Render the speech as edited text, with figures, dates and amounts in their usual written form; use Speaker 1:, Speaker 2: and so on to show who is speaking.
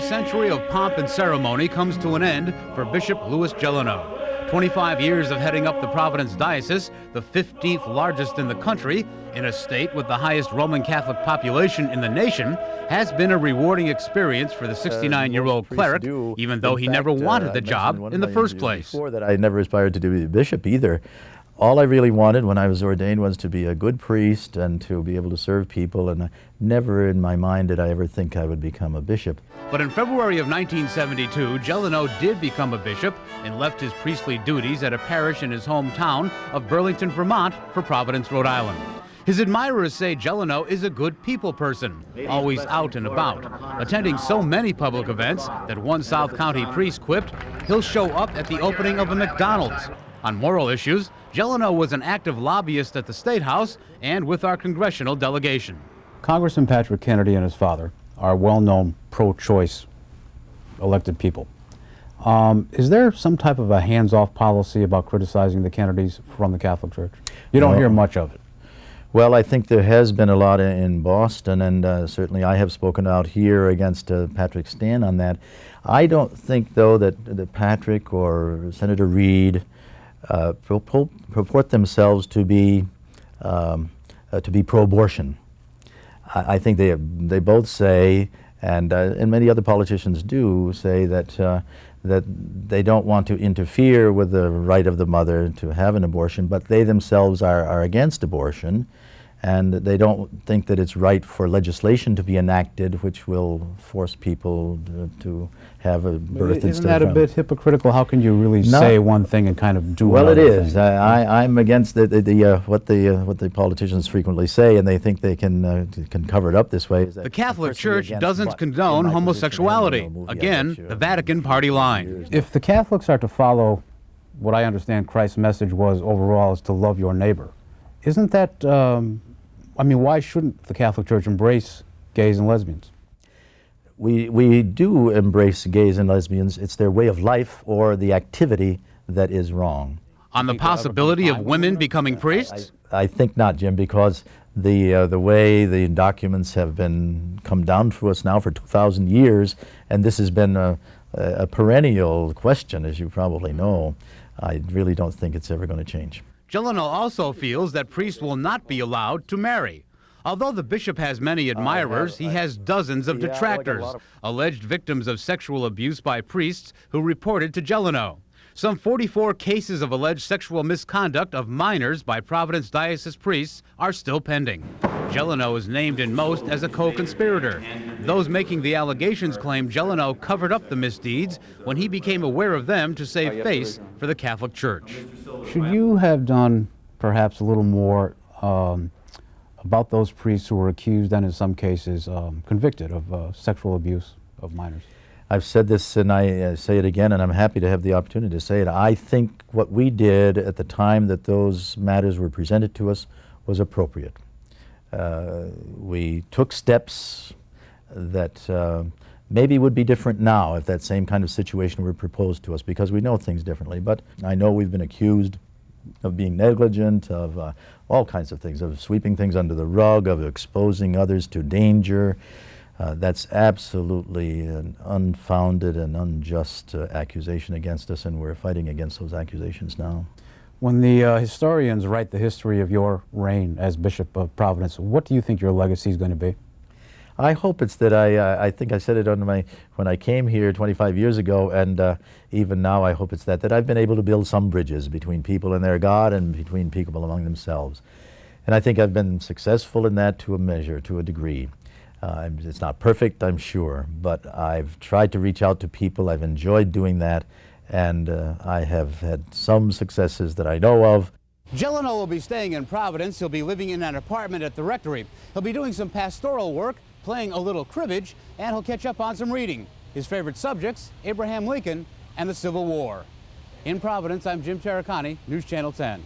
Speaker 1: century of pomp and ceremony comes to an end for Bishop Louis Gelineau. 25 years of heading up the Providence Diocese, the 15th largest in the country, in a state with the highest Roman Catholic population in the nation, has been a rewarding experience for the 69-year-old cleric, even though he never wanted the job in the first place.
Speaker 2: Before that, I never aspired to be a bishop either. All I really wanted when I was ordained was to be a good priest and to be able to serve people, and never in my mind did I ever think I would become a bishop.
Speaker 1: But in February of 1972, Gelineau did become a bishop and left his priestly duties at a parish in his hometown of Burlington, Vermont, for Providence, Rhode Island. His admirers say Gelineau is a good people person, always out and about, attending so many public events that one South County priest quipped he'll show up at the opening of a McDonald's. On moral issues, Gelineau was an active lobbyist at the State House and with our congressional delegation.
Speaker 3: Congressman Patrick Kennedy and his father are well-known pro-choice elected people. Is there some type of a hands-off policy about criticizing the Kennedys from the Catholic Church? You don't hear much of it.
Speaker 2: Well, I think there has been a lot in Boston, and certainly I have spoken out here against Patrick's stand on that. I don't think, though, that Patrick or Senator Reid purport themselves to be pro-abortion. I think they both say, and many other politicians do say, that they don't want to interfere with the right of the mother to have an abortion, but they themselves are against abortion, and they don't think that it's right for legislation to be enacted which will force people to have a birth instead of...
Speaker 3: Isn't that a bit hypocritical? How can you really say one thing and kind of do another thing?
Speaker 2: Well, it is. I'm against what the politicians frequently say, and they think they can cover it up this way.
Speaker 1: The Catholic Church doesn't condone homosexuality. Again, the Vatican party line.
Speaker 3: If the Catholics are to follow what I understand Christ's message was overall is to love your neighbor, isn't that, I mean, why shouldn't the Catholic Church embrace gays and lesbians?
Speaker 2: We do embrace gays and lesbians. It's their way of life or the activity that is wrong.
Speaker 1: On the possibility of women becoming priests?
Speaker 2: I think not, Jim, because the way the documents have come down to us now for 2,000 years, and this has been a perennial question, as you probably know, I really don't think it's ever going to change.
Speaker 1: Gelineau also feels that priests will not be allowed to marry. Although the bishop has many admirers, he has dozens of detractors, alleged victims of sexual abuse by priests who reported to Gelineau. Some 44 cases of alleged sexual misconduct of minors by Providence Diocese priests are still pending. Gelineau is named in most as a co-conspirator. Those making the allegations claim Gelineau covered up the misdeeds when he became aware of them to save face for the Catholic Church.
Speaker 3: Should you have done perhaps a little more about those priests who were accused and in some cases convicted of sexual abuse of minors?
Speaker 2: I've said this and I say it again, and I'm happy to have the opportunity to say it. I think what we did at the time that those matters were presented to us was appropriate. We took steps that maybe would be different now if that same kind of situation were proposed to us, because we know things differently. But I know we've been accused of being negligent, of all kinds of things, of sweeping things under the rug, of exposing others to danger. That's absolutely an unfounded and unjust accusation against us, and we're fighting against those accusations now.
Speaker 3: When the historians write the history of your reign as Bishop of Providence, what do you think your legacy is going to be?
Speaker 2: I hope it's that I think I said it when I came here 25 years ago, and even now I hope it's that I've been able to build some bridges between people and their God and between people among themselves. And I think I've been successful in that to a measure, to a degree. It's not perfect, I'm sure, but I've tried to reach out to people. I've enjoyed doing that, and I have had some successes that I know of.
Speaker 1: Gelineau will be staying in Providence. He'll be living in an apartment at the rectory. He'll be doing some pastoral work, playing a little cribbage, and he'll catch up on some reading. His favorite subjects, Abraham Lincoln and the Civil War. In Providence, I'm Jim Taricani, News Channel 10.